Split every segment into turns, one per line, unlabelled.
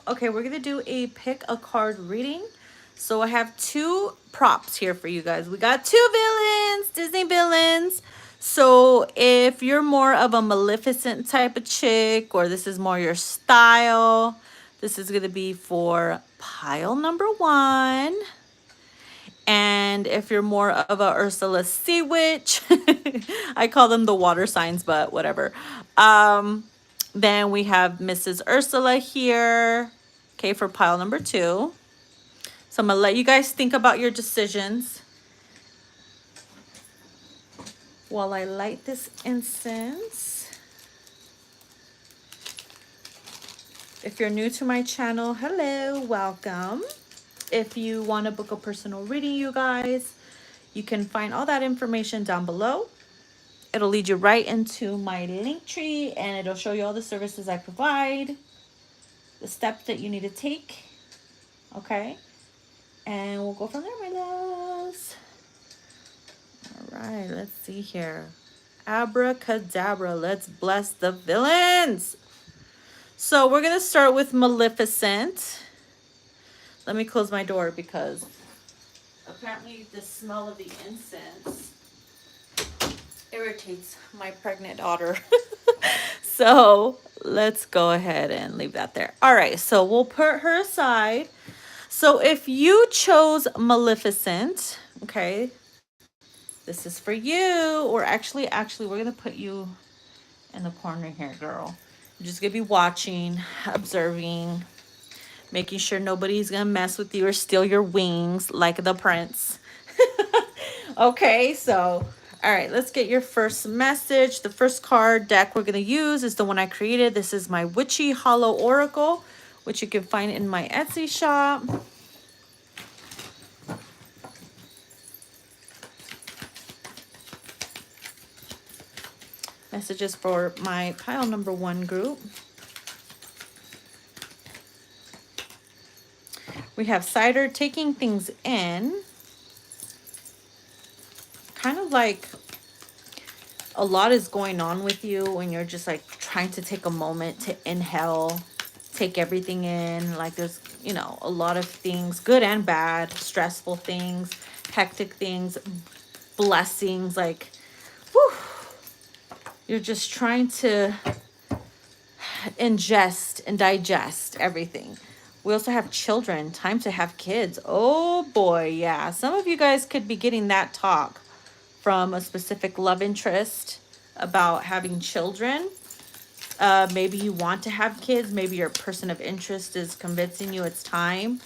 Okay, we're gonna do a pick a card reading. So I have two props here for you guys. We got two villains, Disney villains. So if you're more of a Maleficent type of chick, or this is more your style, this is gonna be for pile number one. And if you're more of a Ursula Sea Witch, I call them the water signs, but whatever. Then we have Mrs. Ursula here, okay, for pile number two. So I'm gonna let you guys think about your decisions while I light this incense. If you're new to my channel, hello, welcome. If you want to book a personal reading, you guys, you can find all that information down below. It'll lead you right into my link tree, and it'll show you all the services I provide, the steps that you need to take, okay? And we'll go from there, my loves. All right, let's see here. Abracadabra, let's bless the villains. So we're gonna start with Maleficent. Let me close my door because apparently the smell of the incense irritates my pregnant daughter. So let's go ahead and leave that there. All right, so we'll put her aside. So if you chose Maleficent, okay, this is for you. Or actually, we're gonna put you in the corner here, girl. You're just gonna be watching, observing, making sure nobody's gonna mess with you or steal your wings like the prince. Okay, so all right, let's get your first message. The first card deck we're gonna use is the one I created. This is my Witchy Hollow Oracle, which you can find in my Etsy shop. Messages for my pile number one group. We have Cider taking things in. Kind of like a lot is going on with you when you're just like trying to take a moment to inhale, take everything in. Like there's, you know, a lot of things, good and bad, stressful things, hectic things, blessings, like, whew, you're just trying to ingest and digest everything. We also have children, time to have kids. Oh boy, yeah. Some of you guys could be getting that talk from a specific love interest about having children. Maybe you want to have kids. Maybe your person of interest is convincing you it's time.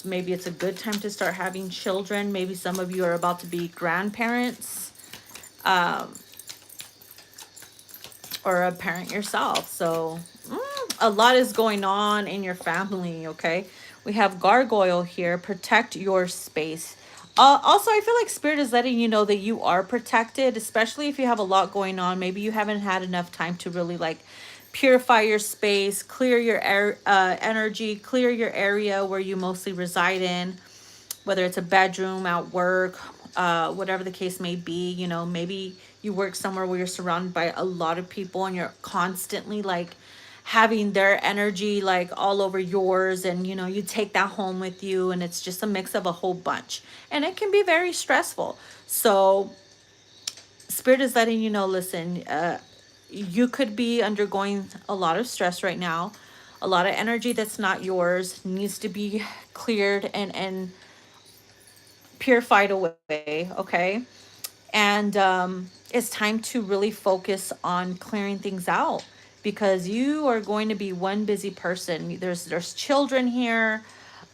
Maybe it's a good time to start having children. Maybe some of you are about to be grandparents. Or a parent yourself. So a lot is going on in your family, okay? We have Gargoyle here. Protect your space. Also, I feel like Spirit is letting you know that you are protected, especially if you have a lot going on. Maybe you haven't had enough time to really like purify your space, clear your energy, clear your area where you mostly reside in, whether it's a bedroom, at work, whatever the case may be. You know, maybe you work somewhere where you're surrounded by a lot of people and you're constantly like having their energy like all over yours, and you know, you take that home with you, and it's just a mix of a whole bunch, and it can be very stressful. So Spirit is letting you know, listen, you could be undergoing a lot of stress right now. A lot of energy that's not yours needs to be cleared and purified away, okay? And it's time to really focus on clearing things out, because you are going to be one busy person. There's children here.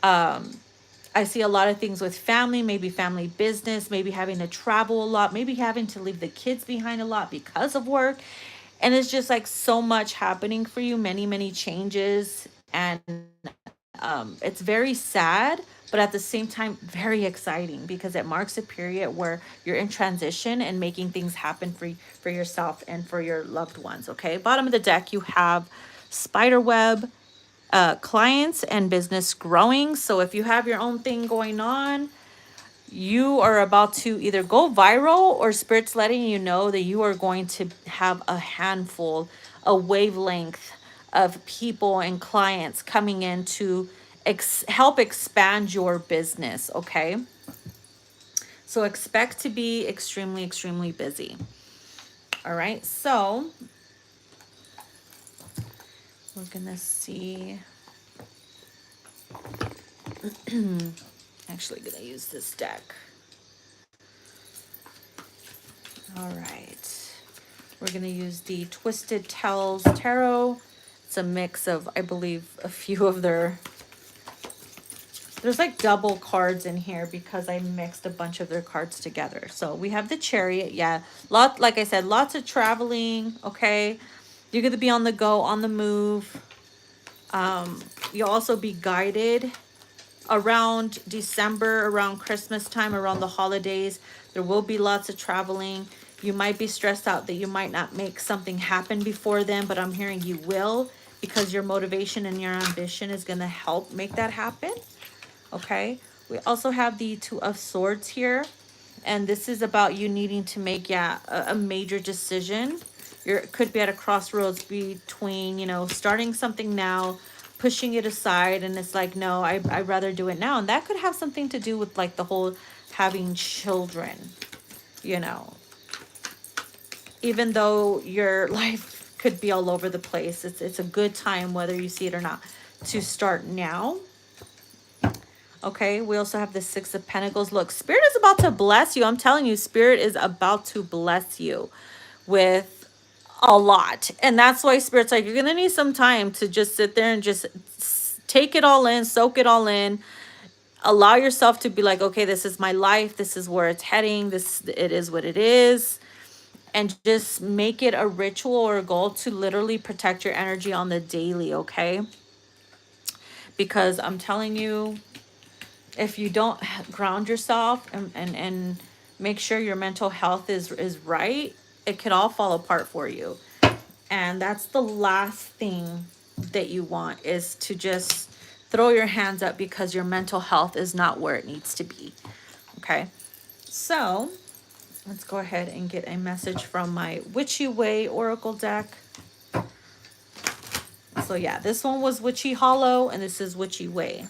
I see a lot of things with family, maybe family business, maybe having to travel a lot, maybe having to leave the kids behind a lot because of work. And it's just like so much happening for you, many changes. And it's very sad, but at the same time, very exciting, because it marks a period where you're in transition and making things happen for yourself and for your loved ones. Okay, bottom of the deck, you have spiderweb, clients and business growing. So if you have your own thing going on, you are about to either go viral, or Spirit's letting you know that you are going to have a handful, a wavelength of people and clients coming in to help expand your business, okay? So expect to be extremely, extremely busy. All right, so we're gonna see. Actually gonna use this deck. All right. We're gonna use the Twisted Tells Tarot. It's a mix of, I believe, a few of there's like double cards in here because I mixed a bunch of their cards together. So we have the Chariot, yeah. Like I said, lots of traveling, okay? You're gonna be on the go, on the move. You'll also be guided around December, around Christmas time, around the holidays. There will be lots of traveling. You might be stressed out that you might not make something happen before then, but I'm hearing you will, because your motivation and your ambition is going to help make that happen. Okay. We also have the Two of Swords here. And this is about you needing to make, yeah, a major decision. You could be at a crossroads between, you know, starting something now, pushing it aside, and it's like, no, I'd rather do it now. And that could have something to do with like the whole having children, you know. Even though your life could be all over the place, it's a good time, whether you see it or not, to start now. Okay, we also have the Six of Pentacles. Look, Spirit is about to bless you. I'm telling you, Spirit is about to bless you with a lot. And that's why Spirit's like, you're going to need some time to just sit there and just take it all in, soak it all in. Allow yourself to be like, okay, this is my life. This is where it's heading. It is what it is. And just make it a ritual or a goal to literally protect your energy on the daily, okay? Because I'm telling you, if you don't ground yourself and make sure your mental health is right, it could all fall apart for you. And that's the last thing that you want, is to just throw your hands up because your mental health is not where it needs to be. Okay, so let's go ahead and get a message from my Witchy Way Oracle deck. So yeah, this one was Witchy Hollow and this is Witchy Way.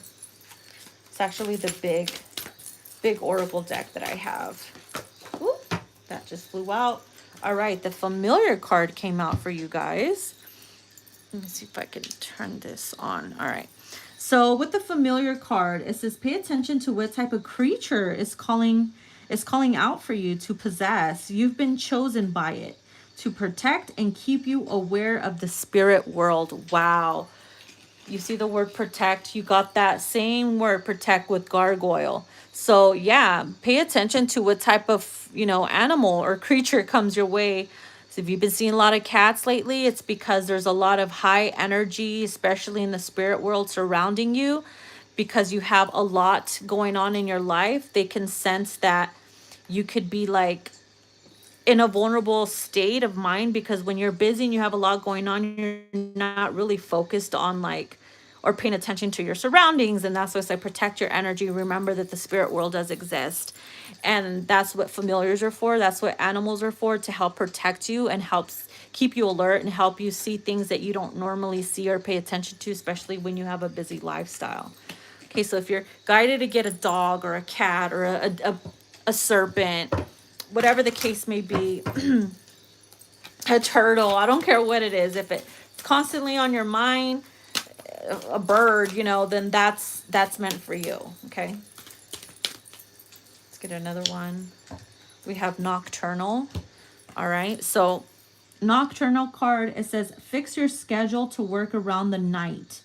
It's actually the big oracle deck that I have. Ooh, that just flew out. All right, the Familiar card came out for you guys. Let me see if I can turn this on. All right. So with the Familiar card, it says pay attention to what type of creature is calling out for you to possess. You've been chosen by it to protect and keep you aware of the spirit world. Wow. You see the word protect? You got that same word protect with gargoyle. So yeah, pay attention to what type of, you know, animal or creature comes your way. So if you've been seeing a lot of cats lately, it's because there's a lot of high energy, especially in the spirit world, surrounding you, because you have a lot going on in your life. They can sense that you could be like in a vulnerable state of mind, because when you're busy and you have a lot going on, you're not really focused on like, or paying attention to your surroundings. And that's why I say protect your energy. Remember that the spirit world does exist. And that's what familiars are for. That's what animals are for, to help protect you and helps keep you alert and help you see things that you don't normally see or pay attention to, especially when you have a busy lifestyle. Okay, so if you're guided to get a dog or a cat or a serpent, whatever the case may be, a turtle, I don't care what it is, if it's constantly on your mind, a bird, you know, then that's meant for you. Okay, let's get another one. We have Nocturnal. All right, so Nocturnal card, it says fix your schedule to work around the night.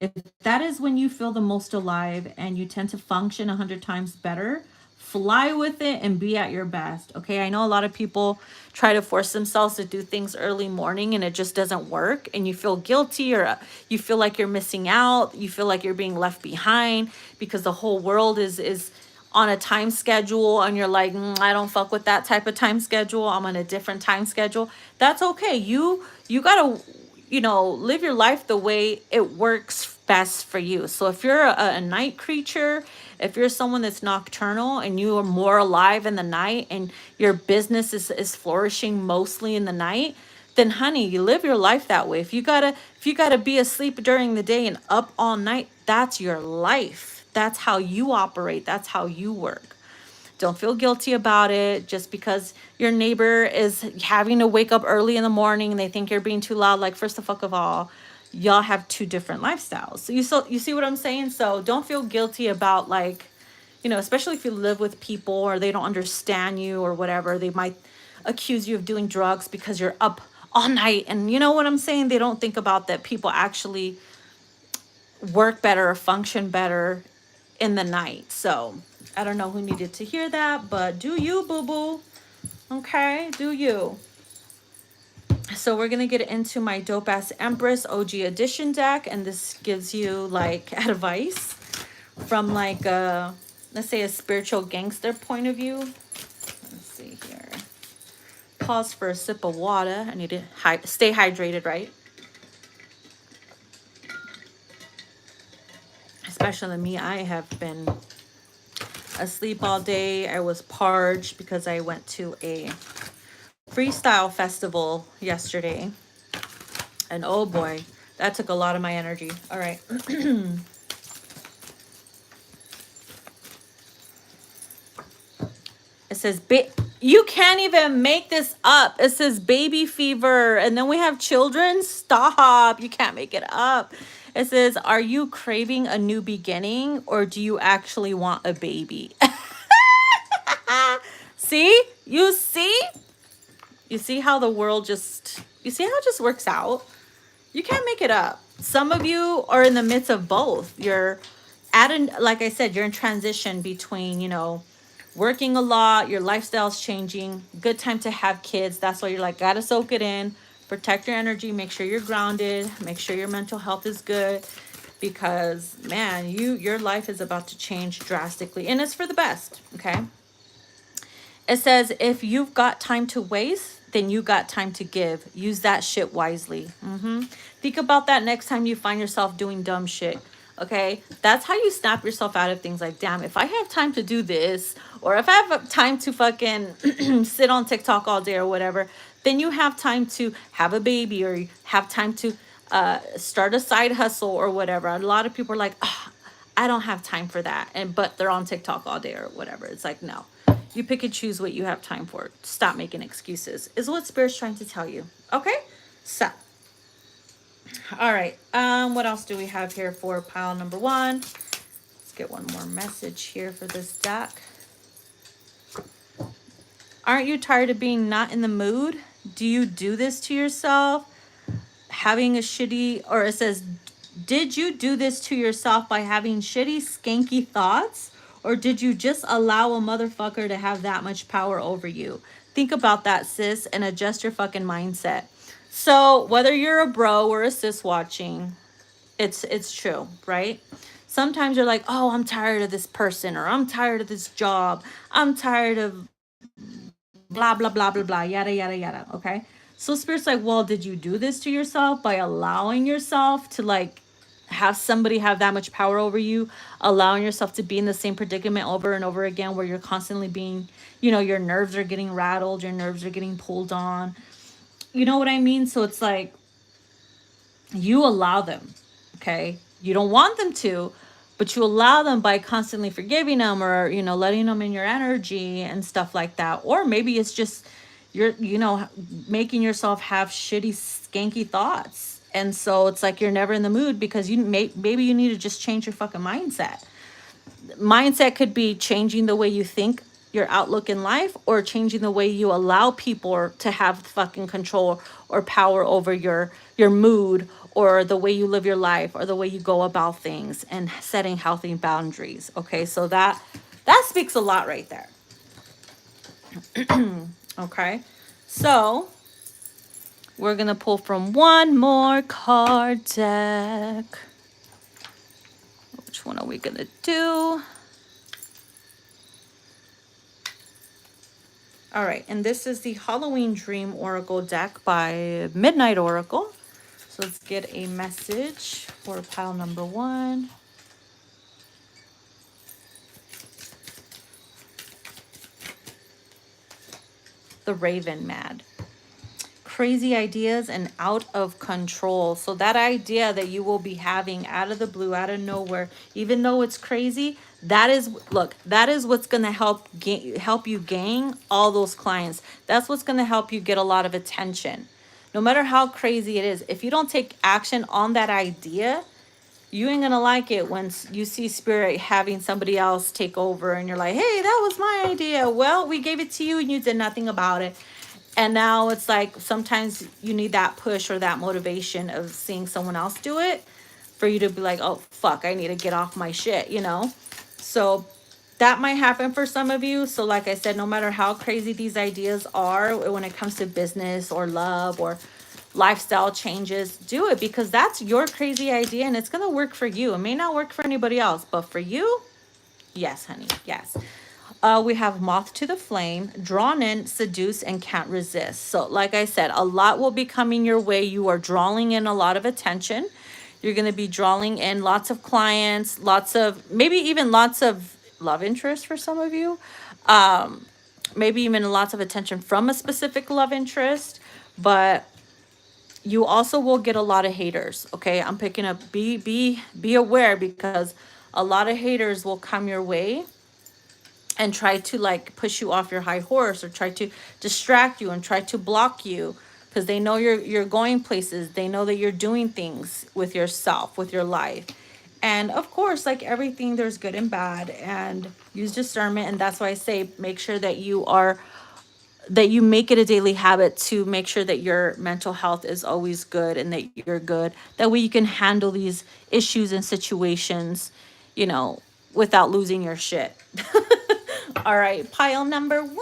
If that is when you feel the most alive and you tend to function 100 times better, fly with it and be at your best. Okay, I know a lot of people try to force themselves to do things early morning and it just doesn't work, and you feel guilty, or you feel like you're missing out, you feel like you're being left behind because the whole world is on a time schedule, and you're like, I don't fuck with that type of time schedule, I'm on a different time schedule. That's okay. You gotta, you know, live your life the way it works best for you. So if you're a night creature, if you're someone that's nocturnal and you are more alive in the night and your business is flourishing mostly in the night, then honey, you live your life that way. If you gotta be asleep during the day and up all night, that's your life. That's how you operate. That's how you work. Don't feel guilty about it just because your neighbor is having to wake up early in the morning and they think you're being too loud. Like, first the fuck of all, y'all have two different lifestyles. So you see what I'm saying? So don't feel guilty about, like, especially if you live with people or they don't understand you or whatever. They might accuse you of doing drugs because you're up all night. And you know what I'm saying? They don't think about that people actually work better or function better in the night. So I don't know who needed to hear that, but do you, boo boo? Okay, do you? So we're gonna get into my dope ass Empress OG edition deck, and this gives you like advice from like let's say a spiritual gangster point of view. Let's see here. Pause for a sip of water. I need to stay hydrated, right? Especially me, I have been asleep all day. I was parched because I went to a freestyle festival yesterday. And oh boy, that took a lot of my energy. All right. It says, you can't even make this up. It says baby fever. And then we have children. Stop. You can't make it up. It says, are you craving a new beginning or do you actually want a baby? See? You see? You see how the world you see how it just works out? You can't make it up. Some of you are in the midst of both. You're like I said, you're in transition between, working a lot, your lifestyle's changing, good time to have kids. That's why you're like, gotta soak it in, protect your energy, make sure you're grounded, make sure your mental health is good, because man, your life is about to change drastically, and it's for the best. Okay. It says, if you've got time to waste, then you got time to give. Use that shit wisely. Think about that next time you find yourself doing dumb shit. Okay? That's how you snap yourself out of things like, damn, if I have time to do this, or if I have time to fucking sit on TikTok all day or whatever, then you have time to have a baby, or you have time to start a side hustle or whatever. A lot of people are like, oh, I don't have time for that. But they're on TikTok all day or whatever. It's like, no. You pick and choose what you have time for. Stop making excuses, is what Spirit's trying to tell you. Okay? So, all right. What else do we have here for pile number one? Let's get one more message here for this deck. Aren't you tired of being not in the mood? Do you do this to yourself? Having a shitty, or it says, did you do this to yourself by having shitty, skanky thoughts? Or did you just allow a motherfucker to have that much power over you? Think about that, sis, and adjust your fucking mindset. So whether you're a bro or a sis watching, it's true, right? Sometimes you're like, oh, I'm tired of this person, or I'm tired of this job. I'm tired of blah, blah, blah, blah, blah, yada, yada, yada. Okay. So Spirit's like, well, did you do this to yourself by allowing yourself to like have somebody have that much power over you, allowing yourself to be in the same predicament over and over again, where you're constantly being, your nerves are getting rattled, your nerves are getting pulled on. You know what I mean? So it's like, you allow them. Okay. You don't want them to, but you allow them by constantly forgiving them, or, letting them in your energy and stuff like that. Or maybe it's just you're, making yourself have shitty, skanky thoughts. And so it's like you're never in the mood because maybe you need to just change your fucking mindset. Mindset could be changing the way you think, your outlook in life, or changing the way you allow people to have fucking control or power over your mood, or the way you live your life, or the way you go about things, and setting healthy boundaries. Okay, so that speaks a lot right there. Okay, so we're gonna pull from one more card deck. Which one are we gonna do? All right, and this is the Halloween Dream Oracle deck by Midnight Oracle. So let's get a message for pile number one. The Raven Mad. crazy ideas and out of control. So that idea that you will be having out of the blue, out of nowhere, even though it's crazy, that is, look, that is what's going to help you gain all those clients. That's what's going to help you get a lot of attention. No matter how crazy it is, if you don't take action on that idea, you ain't gonna like it when you see spirit having somebody else take over and you're like, hey, that was my idea. Well, we gave it to you and you did nothing about it. And now it's like sometimes you need that push or that motivation of seeing someone else do it for you to be like, oh, fuck, I need to get off my shit, you know? So that might happen for some of you. So like I said, no matter how crazy these ideas are when it comes to business or love or lifestyle changes, do it because that's your crazy idea and it's going to work for you. It may not work for anybody else, but for you, yes, honey, yes. We have moth to the flame, drawn in, seduce, and can't resist. So like I said, a lot will be coming your way. You are drawing in a lot of attention. You're going to be drawing in lots of clients, lots of, maybe even lots of love interest for some of you. Maybe even lots of attention from a specific love interest, but you also will get a lot of haters. Okay, I'm picking up, be aware, because a lot of haters will come your way and try to like push you off your high horse or try to distract you and try to block you because they know you're going places. They know that you're doing things with yourself, with your life. And of course, like everything, there's good and bad, and use discernment. And that's why I say make sure that you make it a daily habit to make sure that your mental health is always good and that you're good. That way you can handle these issues and situations, you know, without losing your shit. All right, pile number 1.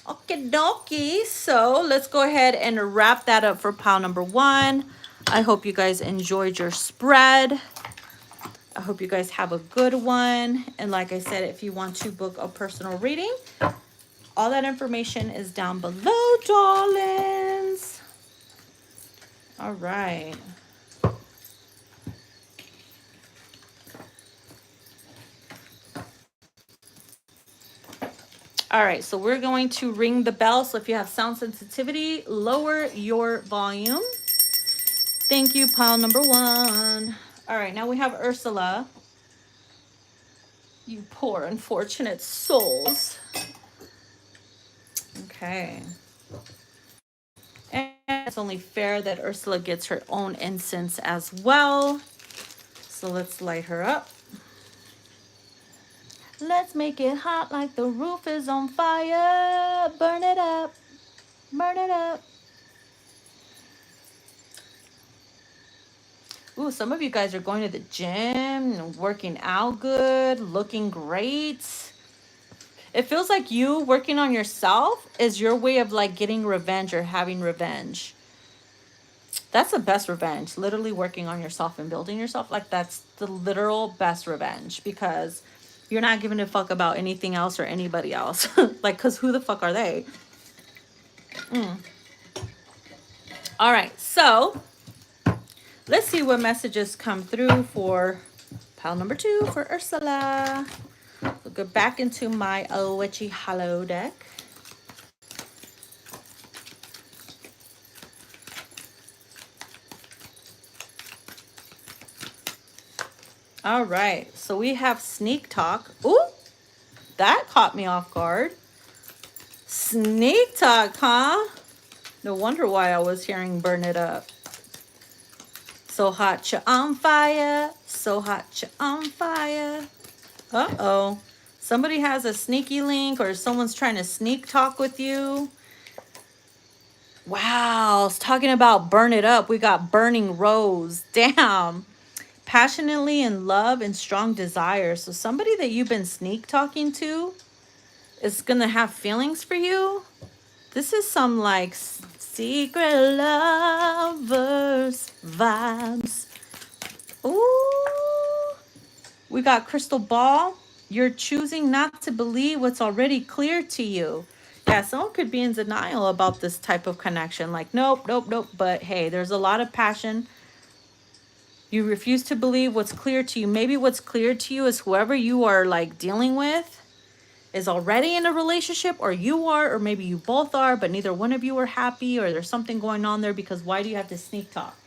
Okie dokie. So let's go ahead and wrap that up for pile number 1. I hope you guys enjoyed your spread. I hope you guys have a good one. And like I said, if you want to book a personal reading, all that information is down below, darlings. All right. All right, so we're going to ring the bell. So if you have sound sensitivity, lower your volume. Thank you, pile number 1. All right, now we have Ursula. You poor unfortunate souls. Okay. And it's only fair that Ursula gets her own incense as well. So let's light her up. Let's make it hot like the roof is on fire. Burn it up. Burn it up. Ooh, some of you guys are going to the gym and working out good, looking great. It feels like you working on yourself is your way of like getting revenge or having revenge. That's the best revenge. Literally working on yourself and building yourself. Like that's the literal best revenge because you're not giving a fuck about anything else or anybody else. Like, because who the fuck are they? All right, so let's see what messages come through for pile number 2 for Ursula. We'll go back into my witchy hollow deck. All right, so we have sneak talk. Ooh, that caught me off guard. Sneak talk, huh? No wonder why I was hearing burn it up. So hot you're on fire. So hot you're on fire. Uh-oh. Somebody has a sneaky link or someone's trying to sneak talk with you. Wow, it's talking about burn it up. We got burning rose. Damn. Passionately in love and strong desire. So somebody that you've been sneak talking to is going to have feelings for you. This is some like secret lovers vibes. Ooh. We got crystal ball. You're choosing not to believe what's already clear to you. Yeah, someone could be in denial about this type of connection. Like, nope, nope, nope. But hey, there's a lot of passion. You refuse to believe what's clear to you. Maybe what's clear to you is whoever you are like dealing with is already in a relationship, or you are, or maybe you both are, but neither one of you are happy, or there's something going on there. Because why do you have to sneak talk?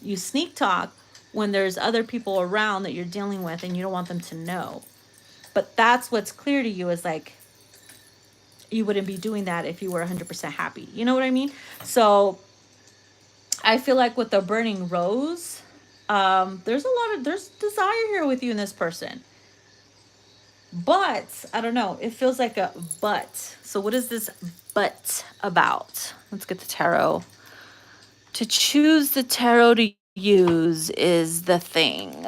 You sneak talk when there's other people around that you're dealing with and you don't want them to know. But that's what's clear to you, is like, you wouldn't be doing that if you were 100% happy. You know what I mean? So I feel like with the burning rose, there's desire here with you and this person. But I don't know. It feels like a but. So what is this but about? Let's get the tarot. To choose the tarot to use is the thing.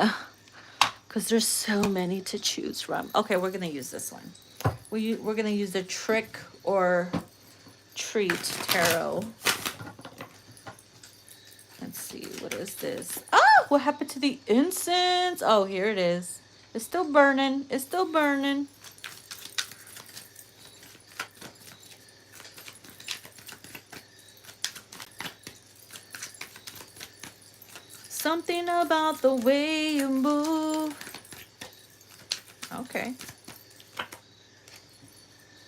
Because there's so many to choose from. Okay, we're going to use this one. We're going to use the trick or treat tarot. Let's see. What is this? Oh, what happened to the incense? Oh, here it is. It's still burning. It's still burning. Something about the way you move. Okay.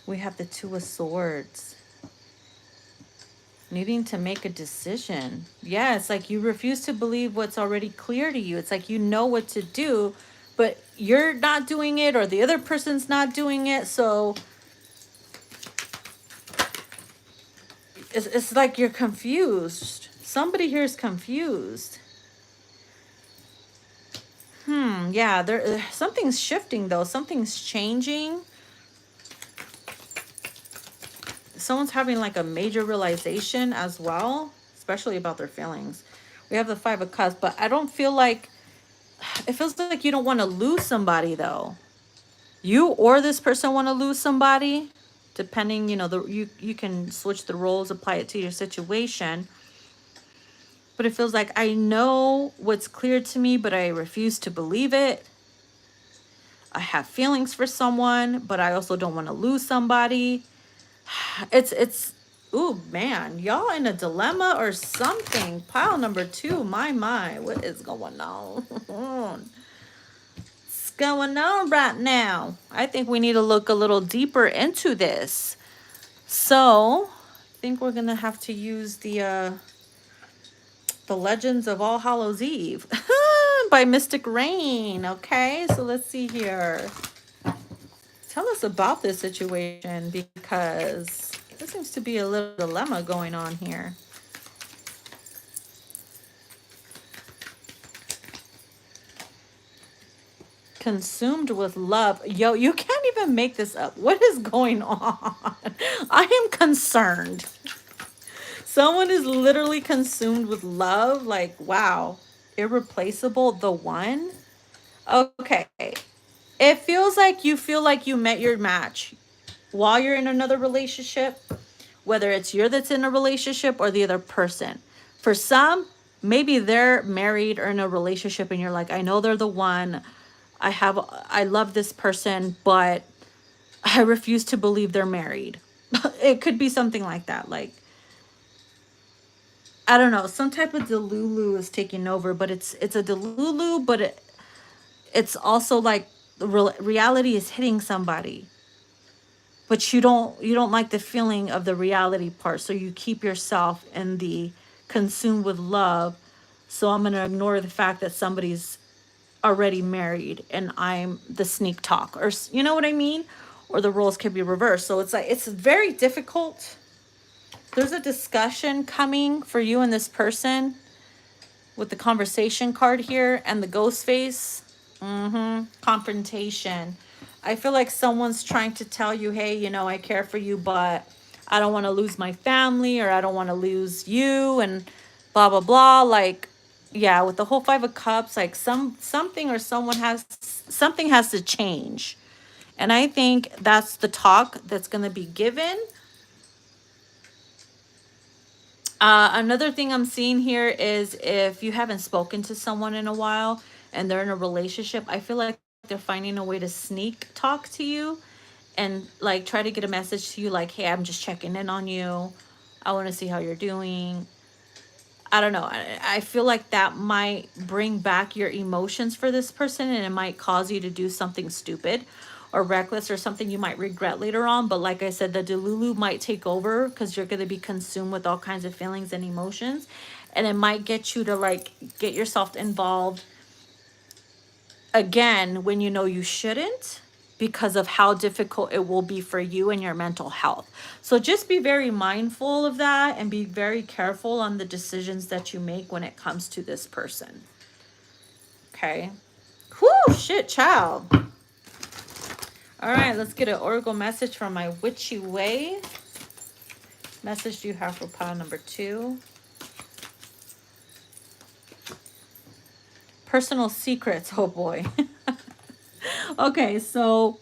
We have the Two of Swords. Needing to make a decision. Yeah, it's like you refuse to believe what's already clear to you. It's like you know what to do, but you're not doing it, or the other person's not doing it. So it's like you're confused. Somebody here is confused. Yeah, something's shifting though. Something's changing. Someone's having like a major realization as well, especially about their feelings. We have the Five of Cups, but I don't feel like, it feels like you don't want to lose somebody though. You or this person want to lose somebody, depending, you can switch the roles, apply it to your situation. But it feels like I know what's clear to me, but I refuse to believe it. I have feelings for someone, but I also don't want to lose somebody. It's ooh, man, y'all in a dilemma or something. Pile number 2, my, what is going on? What's going on right now? I think we need to look a little deeper into this. So I think we're gonna have to use the Legends of All Hallows Eve by Mystic Rain. Okay, so let's see here. Tell us about this situation, because there seems to be a little dilemma going on here. Consumed with love. Yo, you can't even make this up. What is going on? I am concerned. Someone is literally consumed with love. Like, wow. Irreplaceable, the one. Okay. It feels like you feel like you met your match while you're in another relationship, whether it's you that's in a relationship or the other person. For some, maybe they're married or in a relationship and you're like, I know they're the one. I love this person, but I refuse to believe they're married. It could be something like that. Like, I don't know, some type of delulu is taking over, but it's a delulu, but it's also like the reality is hitting somebody. But you don't like the feeling of the reality part, so you keep yourself in the consumed with love. So I'm going to ignore the fact that somebody's already married and I'm the sneak talk, or you know what I mean? Or the roles can be reversed. So it's like, it's very difficult. There's a discussion coming for you and this person with the conversation card here and the ghost face. Confrontation. I feel like someone's trying to tell you, hey, I care for you, but I don't want to lose my family, or I don't want to lose you, and blah, blah, blah. Like, yeah, with the whole Five of Cups, like something or something has to change. And I think that's the talk that's going to be given. Another thing I'm seeing here is, if you haven't spoken to someone in a while and they're in a relationship, I feel like they're finding a way to sneak talk to you and like try to get a message to you like, hey, I'm just checking in on you. I want to see how you're doing. I don't know. I feel like that might bring back your emotions for this person, and it might cause you to do something stupid, or reckless or something you might regret later on. But like I said, the Delulu might take over because you're going to be consumed with all kinds of feelings and emotions. And it might get you to like get yourself involved again when you know you shouldn't, because of how difficult it will be for you and your mental health. So just be very mindful of that and be very careful on the decisions that you make when it comes to this person. Okay. Whoo, shit, child. All right, let's get an oracle message from my witchy way. Message do you have for pile number 2? Personal secrets. Oh boy. Okay, so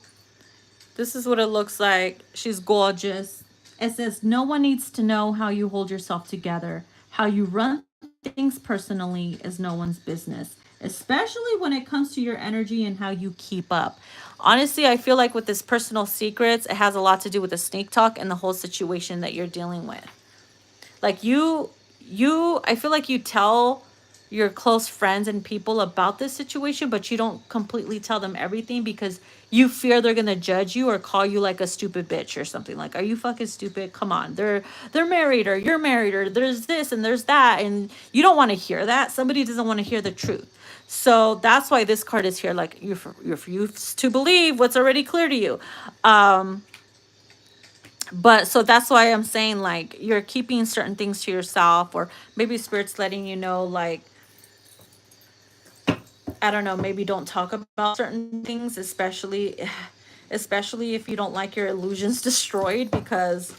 this is what it looks like. She's gorgeous. It says, no one needs to know how you hold yourself together. How you run things personally is no one's business, especially when it comes to your energy and how you keep up. Honestly, I feel like with this personal secrets, it has a lot to do with the snake talk and the whole situation that you're dealing with. Like I feel like you tell your close friends and people about this situation, but you don't completely tell them everything because you fear they're gonna judge you or call you like a stupid bitch or something. Like, are you fucking stupid? Come on, they're married, or you're married, or there's this and there's that, and you don't want to hear that. Somebody doesn't want to hear the truth. So that's why this card is here. Like, you're for you to believe what's already clear to you. But so that's why I'm saying, like, you're keeping certain things to yourself, or maybe spirit's letting you know, like, I don't know, maybe don't talk about certain things, especially if you don't like your illusions destroyed, because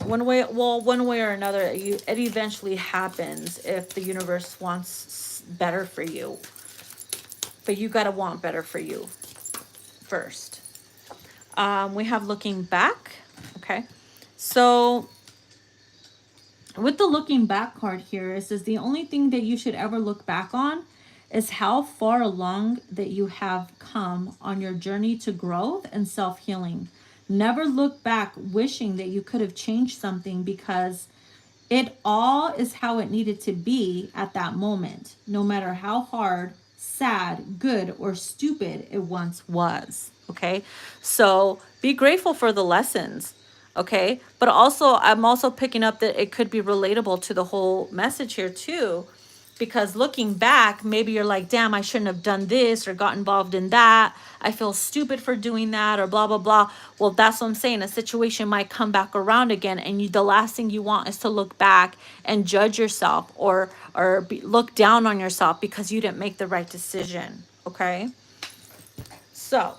one way or another, it eventually happens if the universe wants better for you. But you got to want better for you first. We have looking back. Okay. So with the looking back card here, it says the only thing that you should ever look back on is how far along that you have come on your journey to growth and self-healing. Never look back wishing that you could have changed something, because it all is how it needed to be at that moment, no matter how hard, sad, good, or stupid it once was. Okay. So be grateful for the lessons. Okay. But also, I'm also picking up that it could be relatable to the whole message here too, because looking back, maybe you're like, damn, I shouldn't have done this or got involved in that. I feel stupid for doing that, or blah, blah, blah. Well, that's what I'm saying. A situation might come back around again, and the last thing you want is to look back and judge yourself, or look down on yourself because you didn't make the right decision. Okay. So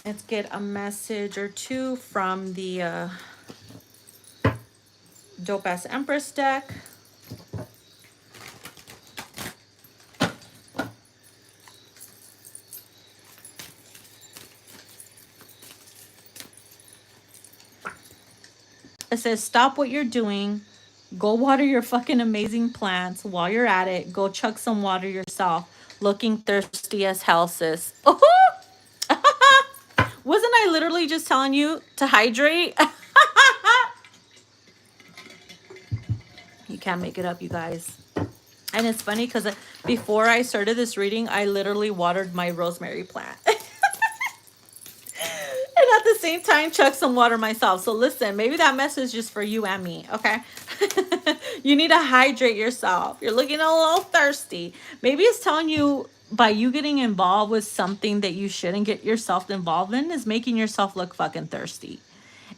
let's get a message or two from the Dope Ass Empress deck. It says, stop what you're doing. Go water your fucking amazing plants. While you're at it, go chug some water yourself. Looking thirsty as hell, sis. Oh, wasn't I literally just telling you to hydrate? You can't make it up, you guys. And it's funny because before I started this reading, I literally watered my rosemary plant. And at the same time, chug some water myself. So listen, maybe that message is for you and me, okay? You need to hydrate yourself. You're looking a little thirsty. Maybe it's telling you, by you getting involved with something that you shouldn't get yourself involved in, is making yourself look fucking thirsty.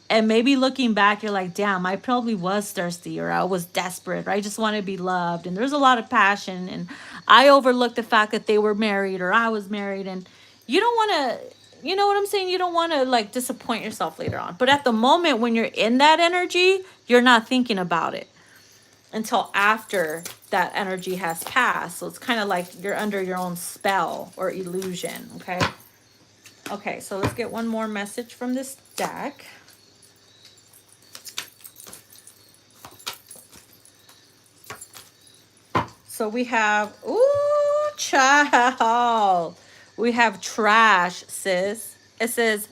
And maybe looking back, you're like, damn, I probably was thirsty, or I was desperate, or I just want to be loved. And there's a lot of passion. And I overlooked the fact that they were married, or I was married. And you don't want to, you know what I'm saying? You don't want to like disappoint yourself later on. But at the moment when you're in that energy, you're not thinking about it until after that energy has passed. So it's kind of like you're under your own spell or illusion. Okay. Okay. So let's get one more message from this deck. So we have, ooh, child. We have trash, sis. It says,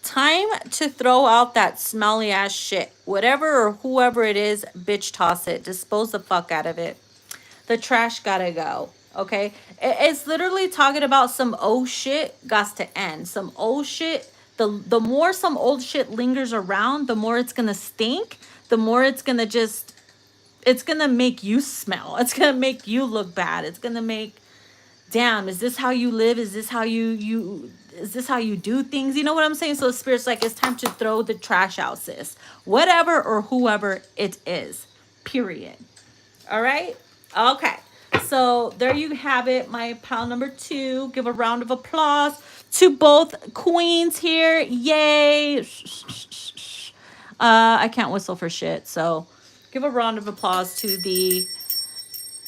time to throw out that smelly ass shit. Whatever or whoever it is, bitch, toss it. Dispose the fuck out of it. The trash gotta go. Okay, it's literally talking about some old shit got to end. Some old shit. The more some old shit lingers around, the more it's gonna stink. The more it's gonna just, it's gonna make you smell. It's gonna make you look bad. It's gonna make, damn, is this how you live? Is this how is this how you do things? You know what I'm saying? So the spirit's like, it's time to throw the trash out, sis. Whatever or whoever it is. Period. All right. Okay. So there you have it, my pal number 2. Give a round of applause to both queens here. Yay. I can't whistle for shit. So give a round of applause to the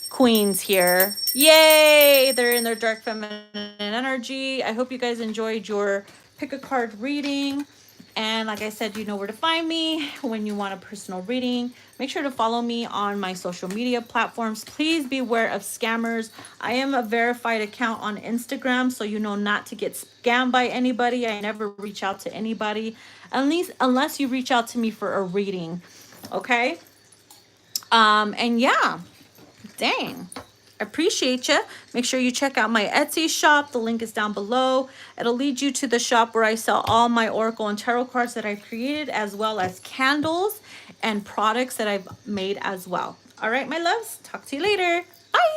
queens here. Yay! They're in their dark feminine energy. I hope you guys enjoyed your pick a card reading. And like I said, you know where to find me when you want a personal reading. Make sure to follow me on my social media platforms. Please beware of scammers. I am a verified account on Instagram, so you know not to get scammed by anybody. I never reach out to anybody, at least unless you reach out to me for a reading. Okay? And yeah, dang. Appreciate you. Make sure you check out my Etsy shop. The link is down below. It'll lead you to the shop where I sell all my oracle and tarot cards that I've created, as well as candles and products that I've made as well. All right, my loves. Talk to you later. Bye.